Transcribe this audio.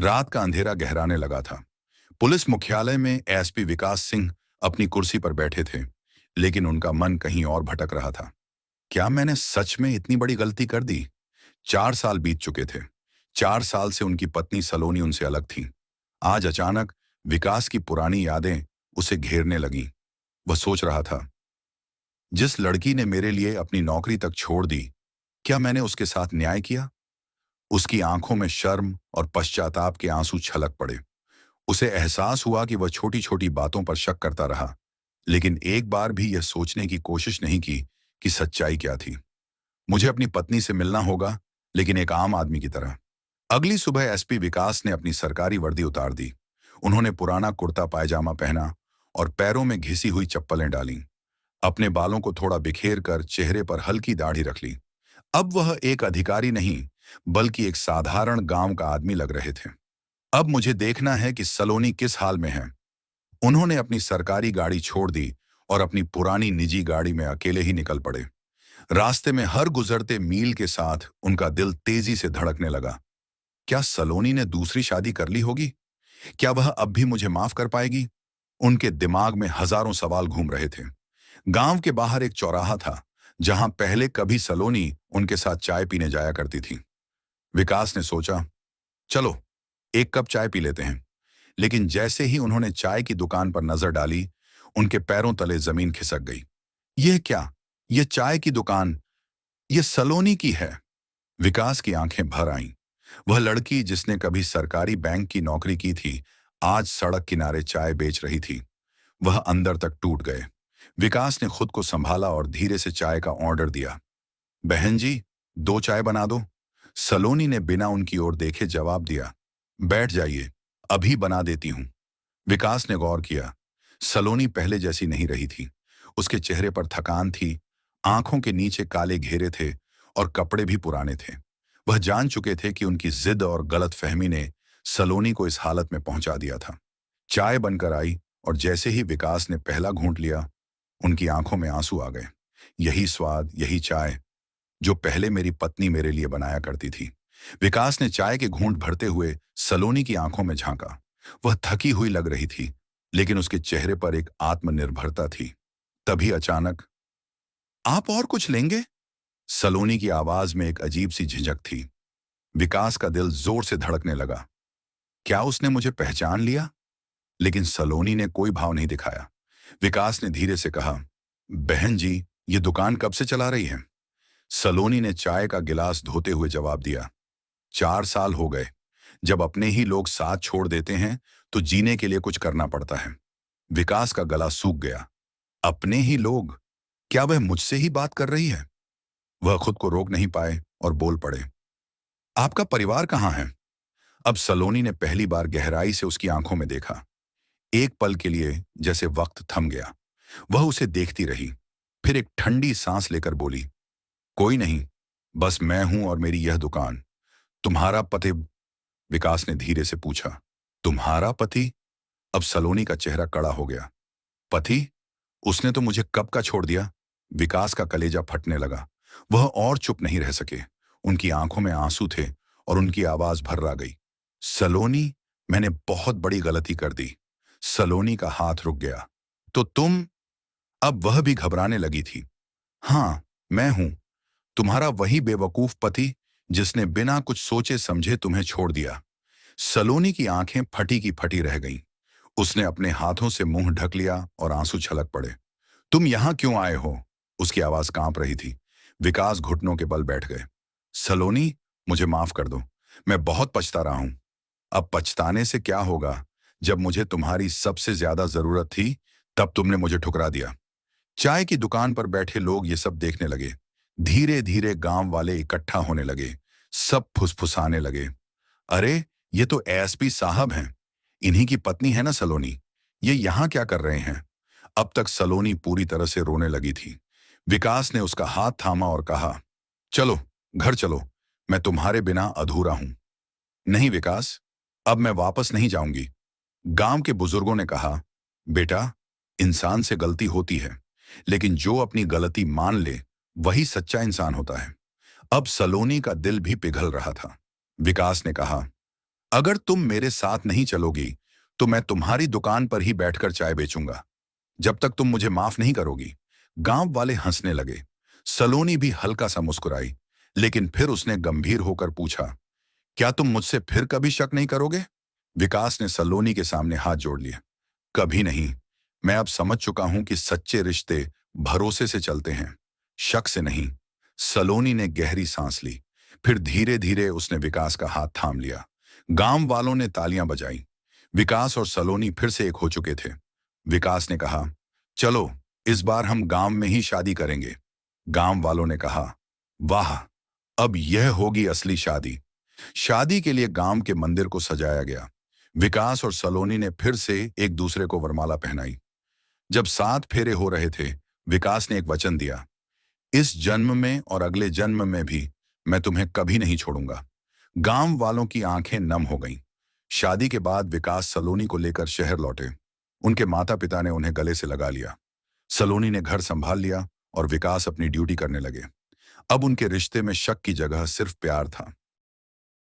रात का अंधेरा गहराने लगा था। पुलिस मुख्यालय में एसपी विकास सिंह अपनी कुर्सी पर बैठे थे, लेकिन उनका मन कहीं और भटक रहा था। क्या मैंने सच में इतनी बड़ी गलती कर दी? 4 साल बीत चुके थे। 4 साल से उनकी पत्नी सलोनी उनसे अलग थी। आज अचानक विकास की पुरानी यादें उसे घेरने लगीं। वह सोच रहा था, जिस लड़की ने मेरे लिए अपनी नौकरी तक छोड़ दी, क्या मैंने उसके साथ न्याय किया? उसकी आंखों में शर्म और पश्चाताप के आंसू छलक पड़े। उसे एहसास हुआ कि वह छोटी छोटी बातों पर शक करता रहा, लेकिन एक बार भी यह सोचने की कोशिश नहीं की कि सच्चाई क्या थी। मुझे अपनी पत्नी से मिलना होगा, लेकिन एक आम आदमी की तरह। अगली सुबह एसपी विकास ने अपनी सरकारी वर्दी उतार दी। उन्होंने पुराना कुर्ता पायजामा पहना और पैरों में घिसी हुई चप्पलें डालीं। अपने बालों को थोड़ा बिखेर कर चेहरे पर हल्की दाढ़ी रख ली। अब वह एक अधिकारी नहीं, बल्कि एक साधारण गांव का आदमी लग रहे थे। अब मुझे देखना है कि सलोनी किस हाल में है। उन्होंने अपनी सरकारी गाड़ी छोड़ दी और अपनी पुरानी निजी गाड़ी में अकेले ही निकल पड़े। रास्ते में हर गुजरते मील के साथ उनका दिल तेजी से धड़कने लगा। क्या सलोनी ने दूसरी शादी कर ली होगी? क्या वह अब भी मुझे माफ कर पाएगी? उनके दिमाग में हजारों सवाल घूम रहे थे। गांव के बाहर एक चौराहा था, जहां पहले कभी सलोनी उनके साथ चाय पीने जाया करती थी। विकास ने सोचा, चलो एक कप चाय पी लेते हैं। लेकिन जैसे ही उन्होंने चाय की दुकान पर नजर डाली, उनके पैरों तले जमीन खिसक गई। यह क्या? यह चाय की दुकान, यह सलोनी की है। विकास की आंखें भर आईं। वह लड़की जिसने कभी सरकारी बैंक की नौकरी की थी, आज सड़क किनारे चाय बेच रही थी। वह अंदर तक टूट गए। विकास ने खुद को संभाला और धीरे से चाय का ऑर्डर दिया। बहन जी, 2 चाय बना दो। सलोनी ने बिना उनकी ओर देखे जवाब दिया। बैठ जाइए, अभी बना देती हूं। विकास ने गौर किया। सलोनी पहले जैसी नहीं रही थी। उसके चेहरे पर थकान थी, आंखों के नीचे काले घेरे थे और कपड़े भी पुराने थे। वह जान चुके थे कि उनकी जिद और गलतफहमी ने सलोनी को इस हालत में पहुंचा दिया था। चाय बनकर आई और जैसे ही विकास ने पहला घूंट लिया, उनकी आंखों में आंसू आ गए। यही स्वाद, यही चाय जो पहले मेरी पत्नी मेरे लिए बनाया करती थी। विकास ने चाय के घूंट भरते हुए सलोनी की आंखों में झांका। वह थकी हुई लग रही थी, लेकिन उसके चेहरे पर एक आत्मनिर्भरता थी। तभी अचानक, आप और कुछ लेंगे? सलोनी की आवाज में एक अजीब सी झिझक थी। विकास का दिल जोर से धड़कने लगा। क्या उसने मुझे पहचान लिया? लेकिन सलोनी ने कोई भाव नहीं दिखाया। विकास ने धीरे से कहा, बहन जी, ये दुकान कब से चला रही है? सलोनी ने चाय का गिलास धोते हुए जवाब दिया, 4 साल हो गए। जब अपने ही लोग साथ छोड़ देते हैं, तो जीने के लिए कुछ करना पड़ता है। विकास का गला सूख गया। अपने ही लोग? क्या वह मुझसे ही बात कर रही है? वह खुद को रोक नहीं पाए और बोल पड़े, आपका परिवार कहाँ है? अब सलोनी ने पहली बार गहराई से उसकी आंखों में देखा। एक पल के लिए जैसे वक्त थम गया। वह उसे देखती रही, फिर एक ठंडी सांस लेकर बोली, कोई नहीं, बस मैं हूं और मेरी यह दुकान। तुम्हारा पति? विकास ने धीरे से पूछा। तुम्हारा पति? अब सलोनी का चेहरा कड़ा हो गया। पति? उसने तो मुझे कब का छोड़ दिया। विकास का कलेजा फटने लगा। वह और चुप नहीं रह सके। उनकी आंखों में आंसू थे और उनकी आवाज भर्रा गई। सलोनी, मैंने बहुत बड़ी गलती कर दी। सलोनी का हाथ रुक गया। तो तुम? अब वह भी घबराने लगी थी। हाँ, मैं हूं, तुम्हारा वही बेवकूफ पति जिसने बिना कुछ सोचे समझे तुम्हें छोड़ दिया। सलोनी की आंखें फटी की फटी रह गईं। उसने अपने हाथों से मुंह ढक लिया और आंसू छलक पड़े। तुम यहां क्यों आए हो? उसकी आवाज कांप रही थी। विकास घुटनों के बल बैठ गए। सलोनी, मुझे माफ कर दो। मैं बहुत पछता रहा हूं। अब पछताने से क्या होगा? जब मुझे तुम्हारी सबसे ज्यादा जरूरत थी, तब तुमने मुझे ठुकरा दिया। चाय की दुकान पर बैठे लोग ये सब देखने लगे। धीरे धीरे गांव वाले इकट्ठा होने लगे। सब फुसफुसाने लगे, अरे ये तो एसपी साहब हैं। इन्हीं की पत्नी है ना सलोनी। ये यहाँ क्या कर रहे हैं? अब तक सलोनी पूरी तरह से रोने लगी थी। विकास ने उसका हाथ थामा और कहा, चलो घर चलो, मैं तुम्हारे बिना अधूरा हूं। नहीं विकास, अब मैं वापस नहीं जाऊंगी। गांव के बुजुर्गों ने कहा, बेटा, इंसान से गलती होती है, लेकिन जो अपनी गलती मान ले वही सच्चा इंसान होता है। अब सलोनी का दिल भी पिघल रहा था। विकास ने कहा, अगर तुम मेरे साथ नहीं चलोगी तो मैं तुम्हारी दुकान पर ही बैठकर चाय बेचूंगा, जब तक तुम मुझे माफ नहीं करोगी। गांव वाले हंसने लगे। सलोनी भी हल्का सा मुस्कुराई, लेकिन फिर उसने गंभीर होकर पूछा, क्या तुम मुझसे फिर कभी शक नहीं करोगे? विकास ने सलोनी के सामने हाथ जोड़ लिया। कभी नहीं। मैं अब समझ चुका हूं कि सच्चे रिश्ते भरोसे से चलते हैं, शक से नहीं। सलोनी ने गहरी सांस ली। फिर धीरे धीरे उसने विकास का हाथ थाम लिया। गांव वालों ने तालियां बजाई। विकास और सलोनी फिर से एक हो चुके थे। विकास ने कहा, चलो इस बार हम गांव में ही शादी करेंगे। गांव वालों ने कहा, वाह, अब यह होगी असली शादी। शादी के लिए गांव के मंदिर को सजाया गया। विकास और सलोनी ने फिर से एक दूसरे को वरमाला पहनाई। जब 7 फेरे हो रहे थे, विकास ने एक वचन दिया, इस जन्म में और अगले जन्म में भी मैं तुम्हें कभी नहीं छोड़ूंगा। गांव वालों की आंखें नम हो गईं। शादी के बाद विकास सलोनी को लेकर शहर लौटे। उनके माता पिता ने उन्हें गले से लगा लिया। सलोनी ने घर संभाल लिया और विकास अपनी ड्यूटी करने लगे। अब उनके रिश्ते में शक की जगह सिर्फ प्यार था।